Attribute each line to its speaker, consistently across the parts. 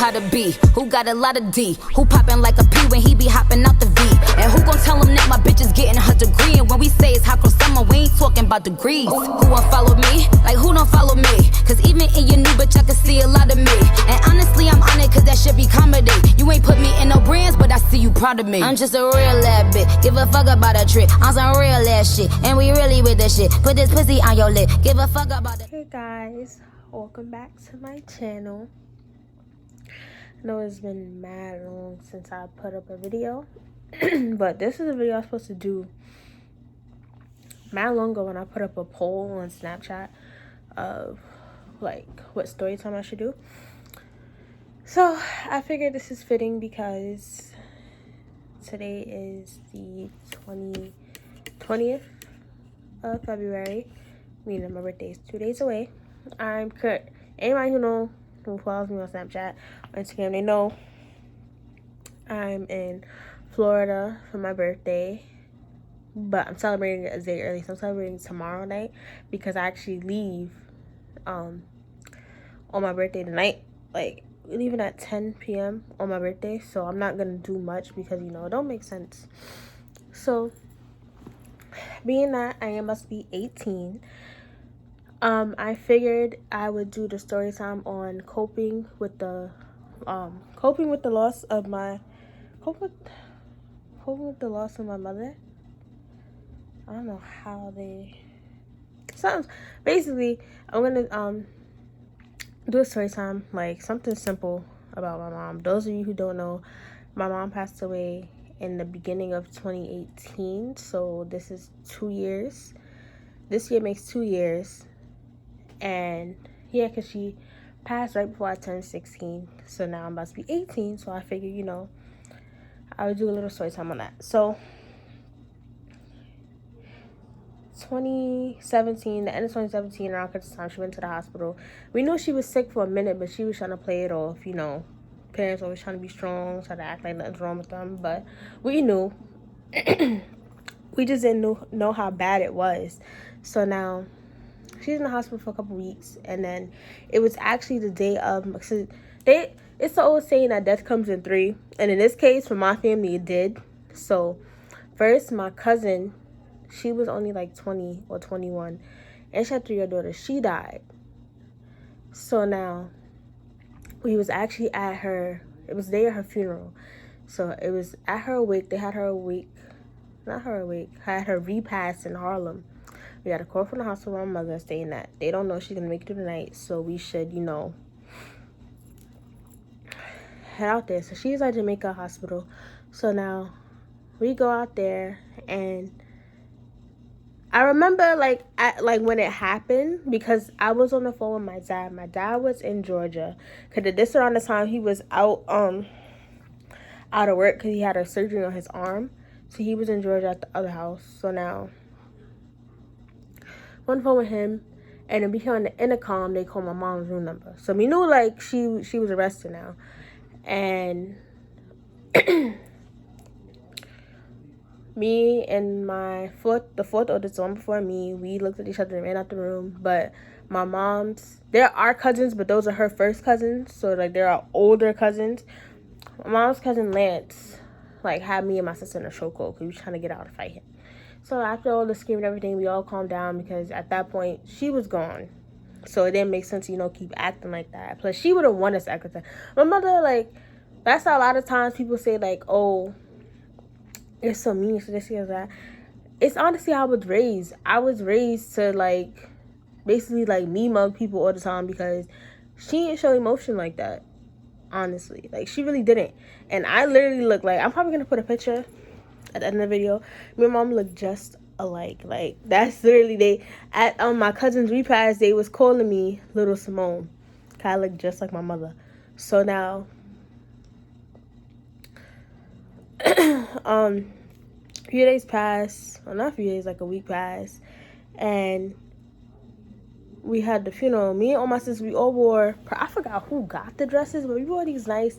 Speaker 1: how to be? Who got a lot of D? Who poppin' like a P when he be hopping out the V? And who gon' tell him that my bitch is getting her degree? And when we say it's hot girl summer, we ain't talking about degrees. Who won't follow me? Like who don't follow me? Cause even in your new bitch I can see a lot of me. And honestly I'm on it cause that should be comedy. You ain't put me in no brands but I see you proud of me. I'm just a real ass bitch, give a fuck about a trick. On some real ass shit, and we really with this shit. Put this pussy on your lip, give a fuck about it.
Speaker 2: Hey guys, welcome back to my channel. I know it's been mad long since I put up a video, but this is a video I was supposed to do mad long ago when I put up a poll on Snapchat of like what story time I should do. So I figured this is fitting because today is the 20th of February, meaning my birthday is 2 days away. I'm Kurt. Anybody who follows me on Snapchat or Instagram, they know I'm in Florida for my birthday, but I'm celebrating it a day early. So I'm celebrating tomorrow night because I actually leave on my birthday tonight. Like, we're leaving at 10 p.m. on my birthday, so I'm not gonna do much because it don't make sense. So being that I must be 18, I figured I would do the story time on coping with the loss of my mother. I don't know how they sounds. Basically, I'm gonna do a story time, like something simple about my mom. Those of you who don't know, my mom passed away in the beginning of 2018, so this is 2 years. This year makes 2 years. And yeah, because she passed right before I turned 16. So now I'm about to be 18. So I figured, I would do a little story time on that. So 2017, the end of 2017, around Christmas time, she went to the hospital. We knew she was sick for a minute, but she was trying to play it off, Parents always trying to be strong, trying to act like nothing's wrong with them. But we knew. We just didn't know how bad it was. So now she's in the hospital for a couple weeks, and then it was actually the day of. It's the old saying that death comes in 3, and in this case, for my family, it did. So, first, my cousin, she was only like 20 or 21, and she had 3-year-old daughter. She died. So now, we was actually at her. It was the day of her funeral, so it was at her wake. They had her awake, not her awake. Had her repast in Harlem. We got a call from the hospital from my mother saying that they don't know she's going to make it through the night. So we should, head out there. So she's at Jamaica Hospital. So now we go out there. And I remember, when it happened, because I was on the phone with my dad. My dad was in Georgia. Because this around the time he was out of work because he had a surgery on his arm. So he was in Georgia at the other house. So now on the phone with him, and then we hear on the intercom they call my mom's room number. So we knew she was arrested now. And me and the fourth oldest, one before me, we looked at each other and ran out the room. But my mom's, there are cousins, but those are her first cousins. So there are older cousins. My mom's cousin Lance had me and my sister in a chokehold because we were trying to get out and fight him. So after all the screaming and everything, we all calmed down because at that point, she was gone. So it didn't make sense to, keep acting like that. Plus, she wouldn't want us to act like that. My mother, that's how a lot of times people say, oh, you're so mean, so this, and that. It's honestly how I was raised. I was raised to, basically, me mug people all the time because she didn't show emotion like that, honestly. She really didn't. And I literally look I'm probably going to put a picture at the end of the video. Me and mom look just alike. That's literally at my cousin's repast, they was calling me Little Simone. I look just like my mother. So now few days passed, well, not a few days, a week passed, and we had the funeral. Me and all my sisters, we all wore, I forgot who got the dresses, but we wore these nice,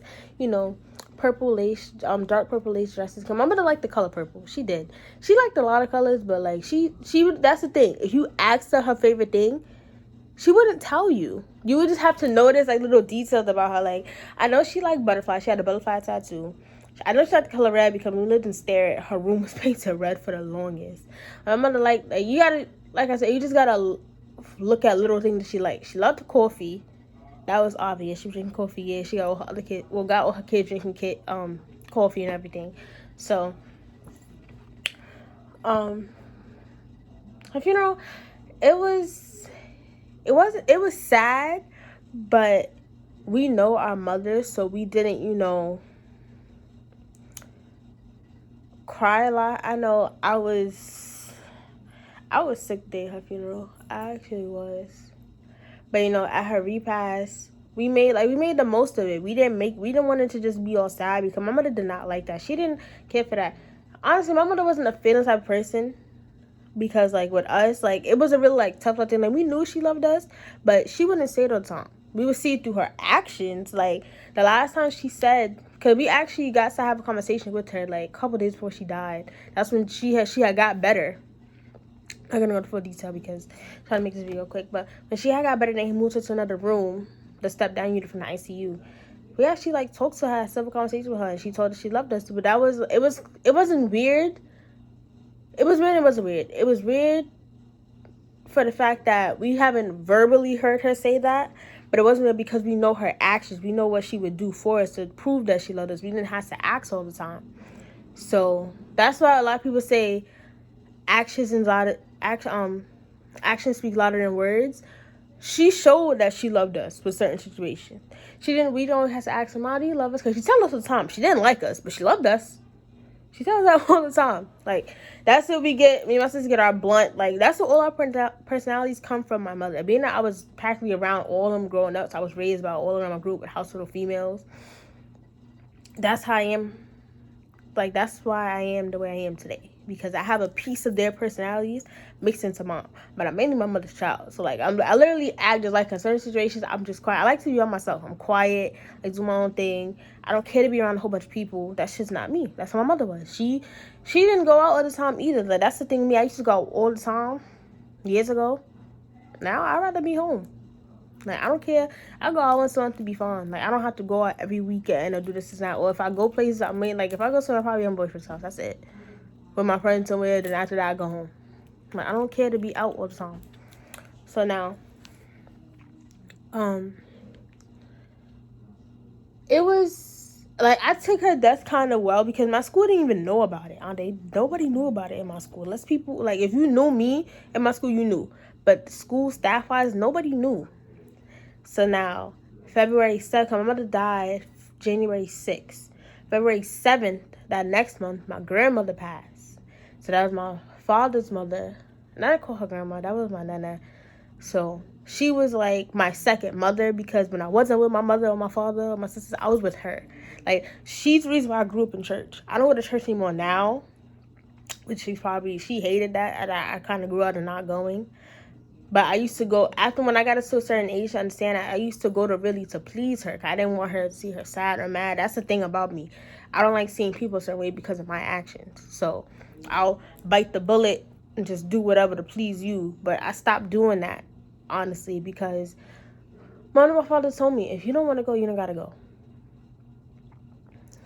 Speaker 2: purple lace, dark purple lace dresses. My mother liked the color purple. She did. She liked a lot of colors, but she would. That's the thing. If you asked her favorite thing, she wouldn't tell you. You would just have to notice like little details about her. Like, I know she liked butterflies. She had a butterfly tattoo. I know she liked the color red because when we lived in Stare, her room was painted red for the longest. My mother like you gotta, like I said, you just gotta look at little things that she liked. She loved the coffee. That was obvious. She was drinking coffee. Yeah, she got all her other kids. Well, got all her kids drinking coffee and everything. So, her funeral, it was sad, but we know our mothers, so we didn't, cry a lot. I know I was sick day her funeral. I actually was. But at her repast, we made the most of it. We didn't want it to just be all sad because my mother did not like that. She didn't care for that. Honestly, my mother wasn't a feeling type of person because like with us, like it was a really like tough thing. Like we knew she loved us, but she wouldn't say it all the time. We would see it through her actions. Like the last time she said, because we actually got to have a conversation with her like a couple days before she died. That's when she had got better. I'm gonna go into full detail because I'm trying to make this video quick. But when she had got better, then he moved her to another room, the step down unit from the ICU. We actually like talked to her, had several conversations with her, and she told us she loved us. But it wasn't weird. It was weird. It wasn't weird. It was weird for the fact that we haven't verbally heard her say that, but it wasn't weird because we know her actions. We know what she would do for us to prove that she loved us. We didn't have to ask all the time. So that's why a lot of people say actions speak louder than words. She showed that she loved us with certain situations. We don't have to ask her, "How do you love us?" Because she tells us all the time. She didn't like us, but she loved us. She tells us that all the time. Like, that's what we get. Me and my sister get our blunt. Like, that's what all our personalities come from my mother. Being that I was practically around all of them growing up, so I was raised by all of them, a group with household of females. That's how I am. Like, that's why I am the way I am today. Because I have a piece of their personalities mixed into mine. But I'm mainly my mother's child. So, like, I literally act just like in certain situations, I'm just quiet. I like to be on myself. I'm quiet. I do my own thing. I don't care to be around a whole bunch of people. That's just not me. That's how my mother was. She didn't go out all the time either. Like, that's the thing with me. I used to go out all the time years ago. Now, I'd rather be home. Like, I don't care. I go out once a month to be fun. Like, I don't have to go out every weekend or do this and that. Or if I go places, if I go somewhere, probably on boyfriend's house. That's it. With my friends somewhere, then after that, I go home. Like, I don't care to be out all the time. So now, it was, like, I took her death kind of well because my school didn't even know about it. Nobody knew about it in my school. Unless people, like, if you knew me in my school, you knew. But school staff-wise, nobody knew. So now, February 2nd, my mother died January 6th. February 7th, that next month, my grandmother passed. So that was my father's mother. And I didn't call her grandma. That was my nana. So she was like my second mother because when I wasn't with my mother or my father or my sisters, I was with her. Like, she's the reason why I grew up in church. I don't go to church anymore now, which she hated that. And I kind of grew out of not going. But I used to go, after when I got to a certain age to understand that, I used to go to really to please her. I didn't want her to see her sad or mad. That's the thing about me. I don't like seeing people a certain way because of my actions. So I'll bite the bullet and just do whatever to please you. But I stopped doing that, honestly, because one of my fathers told me, if you don't want to go, you don't got to go.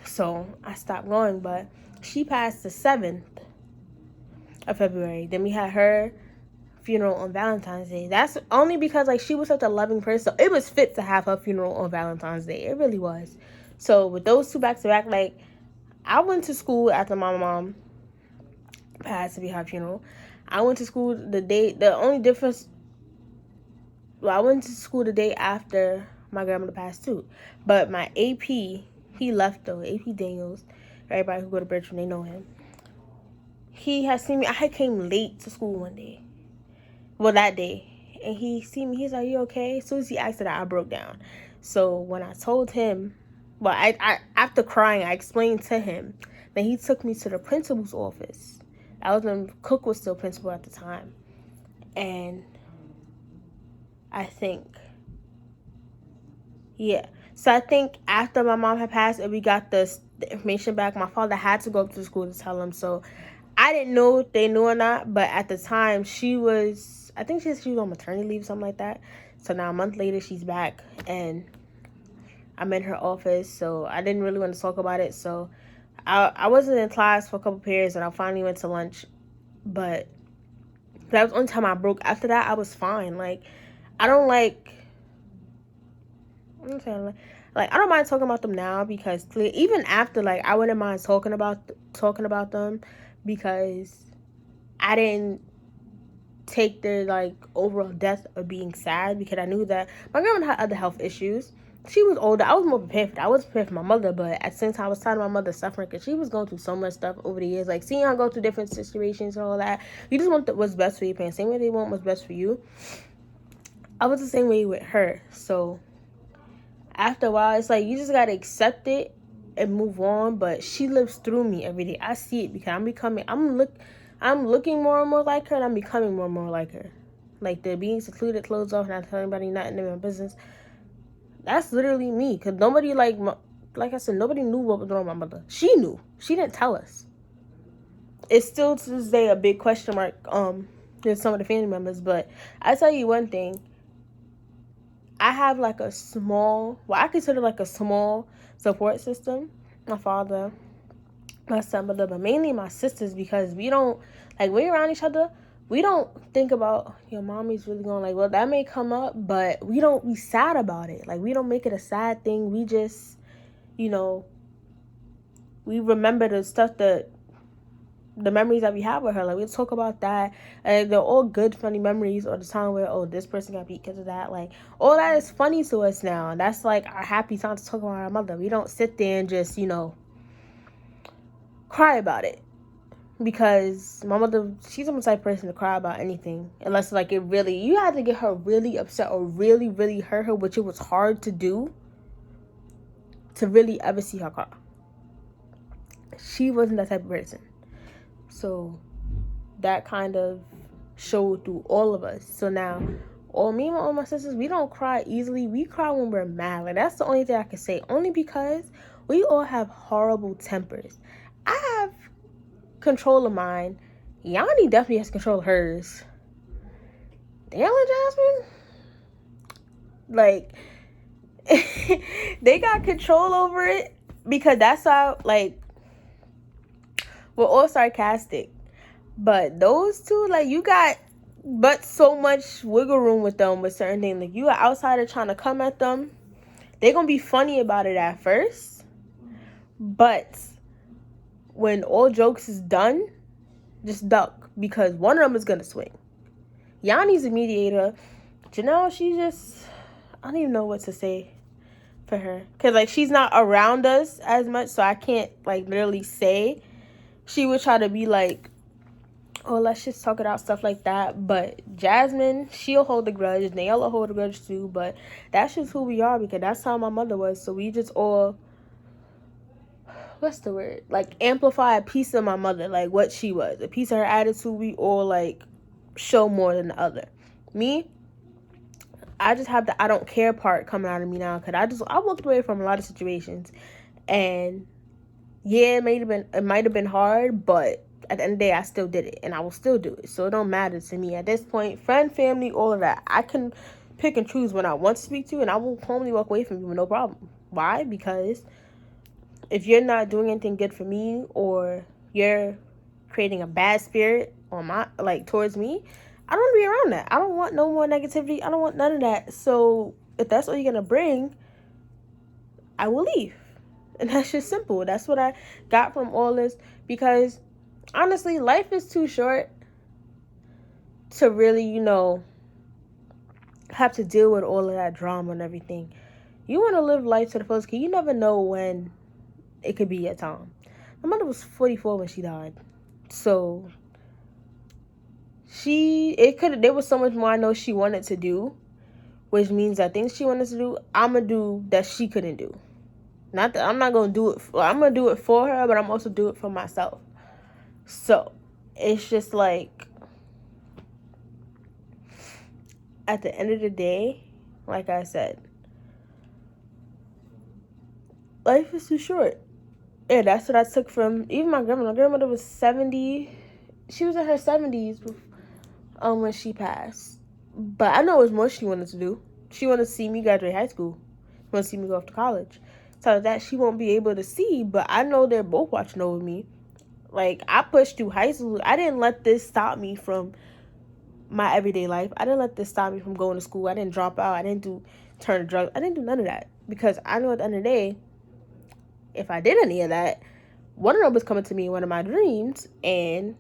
Speaker 2: So I stopped going. But she passed the 7th of February. Then we had her funeral on Valentine's Day. That's only because like she was such a loving person. So it was fit to have her funeral on Valentine's Day. It really was. So with those two back to back, like I went to school after my mom passed to be her funeral. I went to school the day. The only difference. Well, I went to school the day after my grandmother passed too. But my AP, he left though. AP Daniels. Everybody who go to Bertram, they know him. He had seen me. I had came late to school one day. Well, that day. And he see me. He's like, "Are you okay?" As soon as he asked that, I broke down. So when I told him, well, I after crying, I explained to him. Then he took me to the principal's office. I was when Cook was still principal at the time. And I think, yeah. So I think after my mom had passed and we got the information back, my father had to go up to the school to tell him. So I didn't know if they knew or not, but at the time she was, I think she was on maternity leave, something like that. So now a month later, she's back, and I'm in her office, so I didn't really want to talk about it. So I wasn't in class for a couple periods, and I finally went to lunch. But that was the only time I broke. After that, I was fine. Like, I don't like... I'm saying, like, I don't mind talking about them now, because even after, like, I wouldn't mind talking about them, because I didn't take their, like, overall death of being sad, because I knew that my grandma had other health issues. She was older. I was more prepared for that. I was prepared for my mother, but at the same time, I was tired of my mother suffering, because she was going through so much stuff over the years. Like, seeing her go through different situations and all that, you just want what's best for your parents. Same way they want what's best for you. I was the same way with her. So after a while, it's like, you just gotta accept it and move on. But she lives through me every day. I see it, because I'm looking more and more like her, and I'm becoming more and more like her. Like, the being secluded, closed off, not telling anybody nothing in my business. That's literally me. Because nobody, like I said, nobody knew what was wrong with my mother. She knew. She didn't tell us. It's still to this day a big question mark with some of the family members. But I tell you one thing. I have like a small, what I consider like a small support system. My father, my stepmother, but mainly my sisters, because we don't, like, when we're around each other, we don't think about, your mommy's really going, like, well, that may come up, but we don't be sad about it. Like, we don't make it a sad thing. We just, we remember the stuff that, the memories that we have with her. Like, we talk about that, and they're all good, funny memories, or the time where, oh, this person got beat because of that. Like, all that is funny to us now, and that's like our happy time to talk about our mother. We don't sit there and just, cry about it, because my mother, she's the type of person to cry about anything, unless, like, it really, you had to get her really upset or really, really hurt her, which it was hard to do, to really ever see her cry. She wasn't that type of person. So that kind of showed through all of us. So now, all my sisters, we don't cry easily. We cry when we're mad. Like, that's the only thing I can say. Only because we all have horrible tempers. I have control of mine. Yanni definitely has control of hers. Dale and Jasmine, like, they got control over it, because that's how, like, we're all sarcastic. But those two, like, you got but so much wiggle room with them with certain things. Like, you are outsider trying to come at them, they're gonna be funny about it at first, but when all jokes is done, just duck, because one of them is gonna swing. Yanni's a mediator. Janelle, she just, I don't even know what to say for her, because, like, she's not around us as much, so I can't, like, literally say. She would try to be like, oh, let's just talk it out, stuff like that. But Jasmine, she'll hold a grudge. Nail will hold a grudge too. But that's just who we are, because that's how my mother was. So we just all, what's the word? Like, amplify a piece of my mother, like what she was. A piece of her attitude, we all, like, show more than the other. Me, I just have the I don't care part coming out of me now, because I walked away from a lot of situations. And yeah, it might have been hard, but at the end of the day, I still did it, and I will still do it. So it don't matter to me at this point. Friend, family, all of that, I can pick and choose when I want to speak to, and I will calmly walk away from you with no problem. Why? Because if you're not doing anything good for me, or you're creating a bad spirit on my, like, towards me, I don't want to be around that. I don't want no more negativity. I don't want none of that. So if that's all you're gonna bring, I will leave. And that's just simple. That's what I got from all this. Because honestly, life is too short to really, have to deal with all of that drama and everything. You want to live life to the fullest, because you never know when it could be your time. My mother was 44 when she died. So there was so much more I know she wanted to do, which means that things she wanted to do, I'm going to do that she couldn't do. Not that I'm not going to do it. I'm going to do it for her, but I'm also do it for myself. So it's just like, at the end of the day, like I said, life is too short. Yeah, that's what I took from even my grandma. My grandmother was 70. She was in her 70s. when she passed. But I know it was more she wanted to do. She wanted to see me graduate high school. She wanted to see me go off to college. So that she won't be able to see, but I know they're both watching over me. Like, I pushed through high school. I didn't let this stop me from my everyday life. I didn't let this stop me from going to school. I didn't drop out. I didn't turn to drugs. I didn't do none of that. Because I know at the end of the day, if I did any of that, one of them was coming to me in one of my dreams, and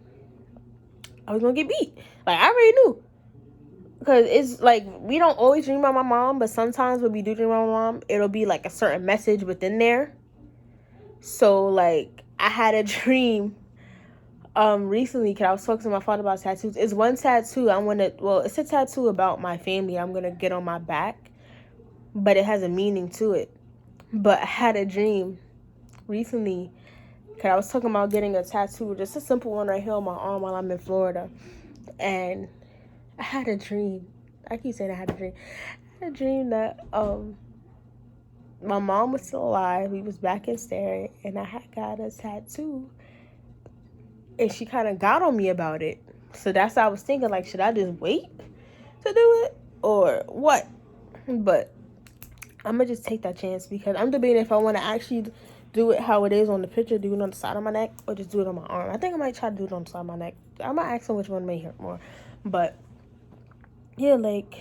Speaker 2: I was going to get beat. Like, I already knew. Because it's like, we don't always dream about my mom, but sometimes when we do dream about my mom, it'll be like a certain message within there. So, like, I had a dream recently, because I was talking to my father about tattoos. It's one tattoo it's a tattoo about my family I'm going to get on my back, but it has a meaning to it. But I had a dream recently, because I was talking about getting a tattoo, just a simple one right here on my arm while I'm in Florida. And I had a dream. I keep saying I had a dream. I had a dream that my mom was still alive. We was back in Stereo, and I had got a tattoo. And she kind of got on me about it. So that's what I was thinking, like, should I just wait to do it or what? But I'm going to just take that chance, because I'm debating if I want to actually do it how it is on the picture, do it on the side of my neck, or just do it on my arm. I think I might try to do it on the side of my neck. I might ask them which one may hurt more. But, yeah, like,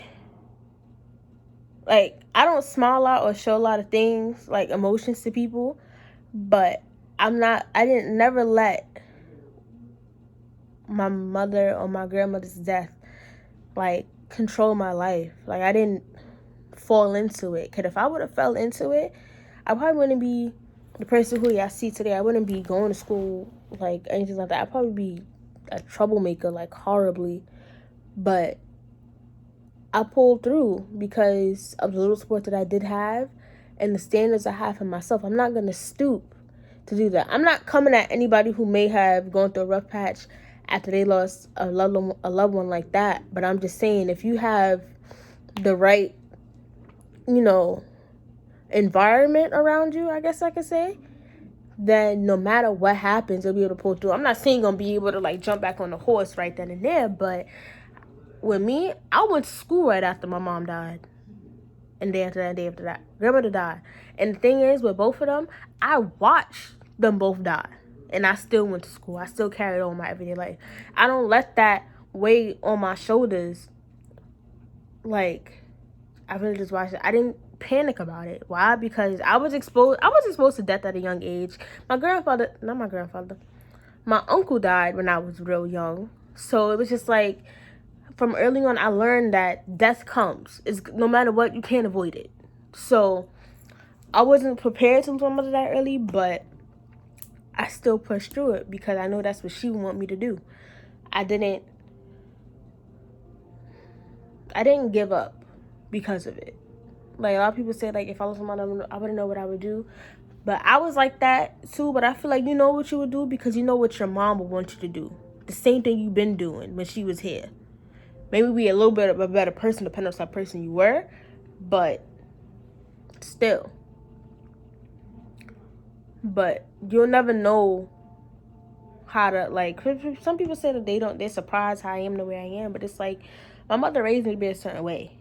Speaker 2: I don't smile a lot or show a lot of things, like, emotions to people. But I didn't never let my mother or my grandmother's death, like, control my life. Like, I didn't fall into it. Because if I would have fell into it, I probably wouldn't be the person who I see today. I wouldn't be going to school, like, anything like that. I'd probably be a troublemaker, like, horribly. But I pulled through because of the little support that I did have and the standards I have for myself. I'm not going to stoop to do that. I'm not coming at anybody who may have gone through a rough patch after they lost a loved one like that. But I'm just saying, if you have the right, environment around you, I guess I could say, then no matter what happens, you'll be able to pull through. I'm not saying you're going to be able to, like, jump back on the horse right then and there, but with me, I went to school right after my mom died. And day after that, grandmother died. And the thing is, with both of them, I watched them both die. And I still went to school. I still carried on my everyday life. I don't let that weigh on my shoulders. Like, I really just watched it. I didn't panic about it. Why? Because I was exposed to death at a young age. My uncle died when I was real young. So it was just like, from early on, I learned that death comes. It's, no matter what, you can't avoid it. So I wasn't prepared to lose my mother that early, but I still pushed through it because I know that's what she would want me to do. I didn't give up because of it. Like, a lot of people say, like, if I lost my mother, I wouldn't know what I would do. But I was like that too. But I feel like you know what you would do because you know what your mom would want you to do. The same thing you've been doing when she was here. Maybe be a little bit of a better person depending on the type of person you were. But still. But you'll never know how to, like, some people say that they're surprised how I am the way I am. But it's like, my mother raised me to be a certain way.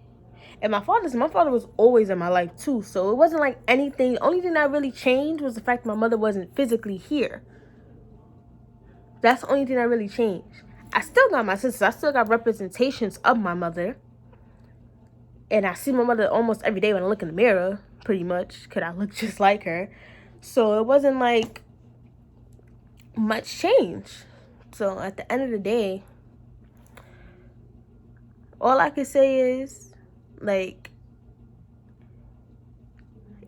Speaker 2: And my father was always in my life too. So it wasn't like anything. The only thing that really changed was the fact that my mother wasn't physically here. That's the only thing that really changed. I still got my sisters. I still got representations of my mother. And I see my mother almost every day when I look in the mirror, pretty much, because I look just like her. So it wasn't like much change. So at the end of the day, all I can say is, like,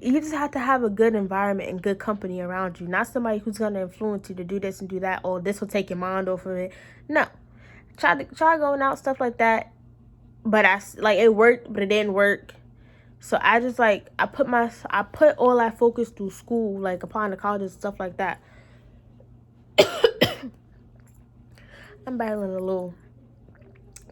Speaker 2: you just have to have a good environment and good company around you. Not somebody who's going to influence you to do this and do that. Or this will take your mind off of it. No. Try going out, stuff like that. But it worked, but it didn't work. So I just, like, I put all that focus through school, like, applying to college and stuff like that. I'm battling a little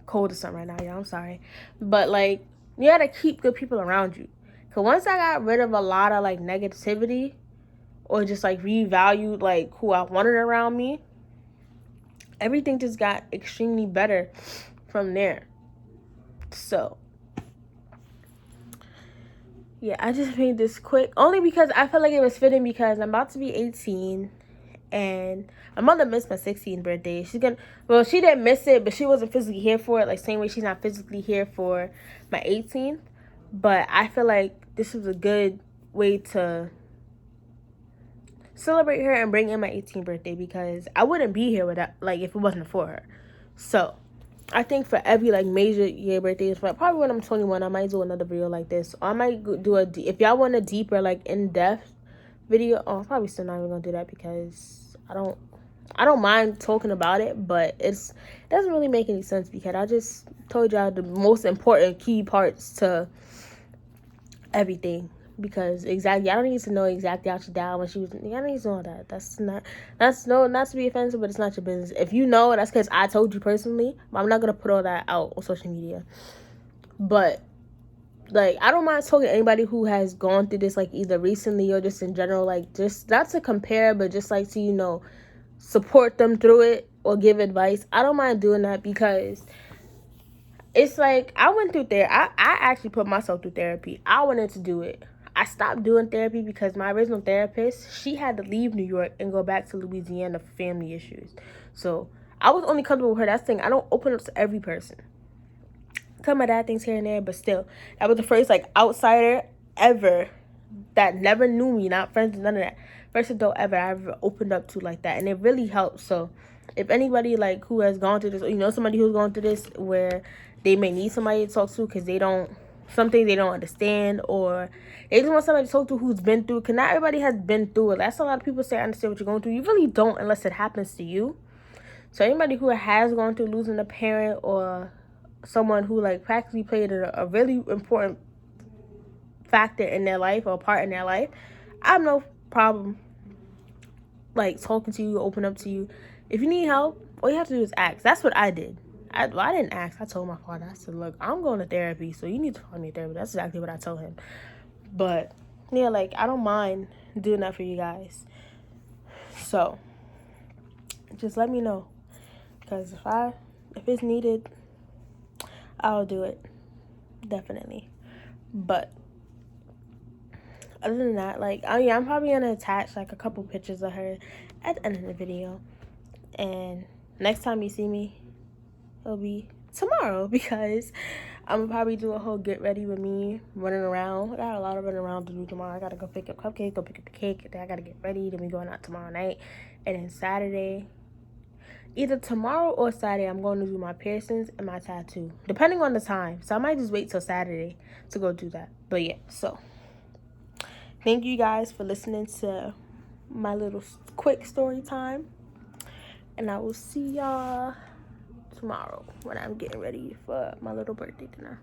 Speaker 2: cold or something right now, y'all. I'm sorry. But, like, you gotta keep good people around you. Because once I got rid of a lot of, like, negativity or just, like, revalued, like, who I wanted around me, everything just got extremely better from there. So yeah, I just made this quick only because I felt like it was fitting, because I'm about to be 18 and my mother missed my 16th birthday. She didn't miss it, but she wasn't physically here for it, like same way she's not physically here for my 18th. But I feel like this was a good way to celebrate her and bring in my 18th birthday, because I wouldn't be here without, like, if it wasn't for her. So I think for every like major year birthdays, but probably when I'm 21, I might do another video like this. Or I might do if y'all want a deeper, like, in-depth video. Oh, I'm probably still not even gonna do that, because I don't mind talking about it, but it doesn't really make any sense, because I just told y'all the most important key parts to everything. Because exactly, I don't need to know exactly how she died when she was. I don't need to know that. Not to be offensive, but it's not your business. If you know, that's because I told you personally. But I'm not gonna put all that out on social media. But like, I don't mind talking to anybody who has gone through this, like, either recently or just in general. Like, just not to compare, but just like to support them through it or give advice. I don't mind doing that, because it's like I went through therapy. I actually put myself through therapy. I wanted to do it. I stopped doing therapy because my original therapist, she had to leave New York and go back to Louisiana for family issues. So I was only comfortable with her. That's the thing. I don't open up to every person. Tell my dad things here and there, but still, that was the first like outsider ever that never knew me, not friends, none of that. First adult ever I ever opened up to like that, and it really helped. So if anybody like who has gone through this, or somebody who's gone through this where they may need somebody to talk to because they don't understand, or they just want somebody to talk to who's been through, because not everybody has been through it. That's a lot of people say I understand what you're going through. You really don't, unless it happens to you. So anybody who has gone through losing a parent, or someone who like practically played a really important factor in their life or part in their life, I have no problem like talking to you, open up to you. If you need help, all you have to do is ask. That's what I did. I didn't ask. I told my father, I said, look, I'm going to therapy, so you need to find me a therapist. That's exactly what I told him. But yeah, like, I don't mind doing that for you guys. So just let me know, because if it's needed, I'll do it, definitely. But other than that, like, I'm probably gonna attach like a couple pictures of her at the end of the video, and next time you see me, it'll be tomorrow, because I'm gonna probably do a whole get ready with me running around. I got a lot of running around to do tomorrow. I gotta go pick up cupcakes, go pick up the cake, then I gotta get ready, then we going out tomorrow night, and then Saturday, either tomorrow or Saturday, I'm going to do my piercings and my tattoo, depending on the time. So I might just wait till Saturday to go do that. But yeah, so thank you guys for listening to my little quick story time, and I will see y'all tomorrow when I'm getting ready for my little birthday dinner.